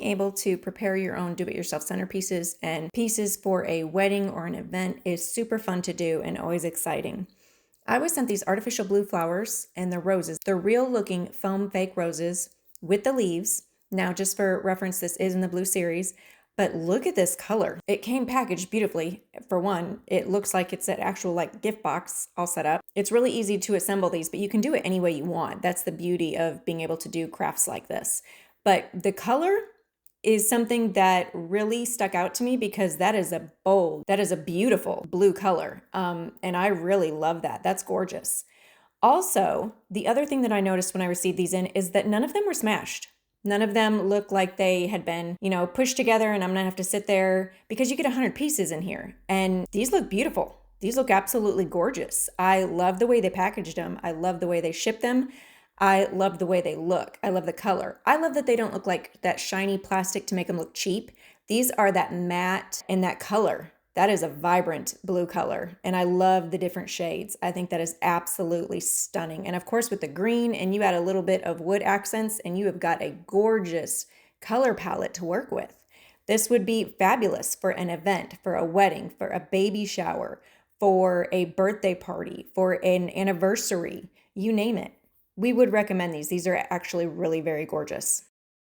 able to prepare your own do-it-yourself centerpieces and pieces for a wedding or an event is super fun to do and always exciting. I was sent these artificial blue flowers and the roses. They're real looking foam fake roses with the leaves. Now, just for reference, this is in the blue series, but look at this color. It came packaged beautifully. For one, it looks like it's an actual like gift box all set up. It's really easy to assemble these, but you can do it any way you want. That's the beauty of being able to do crafts like this. But the color is something that really stuck out to me because that is a bold, that is a beautiful blue color. And I really love that. That's gorgeous. Also, the other thing that I noticed when I received these in is that none of them were smashed. None of them look like they had been, pushed together and I'm gonna have to sit there because you get 100 pieces in here. And these look beautiful. These look absolutely gorgeous. I love the way they packaged them. I love the way they shipped them. I love the way they look. I love the color. I love that they don't look like that shiny plastic to make them look cheap. These are that matte and that color. That is a vibrant blue color, and I love the different shades. I think that is absolutely stunning. And of course, with the green, and you add a little bit of wood accents, and you have got a gorgeous color palette to work with. This would be fabulous for an event, for a wedding, for a baby shower, for a birthday party, for an anniversary, you name it. We would recommend these. These are actually really very gorgeous.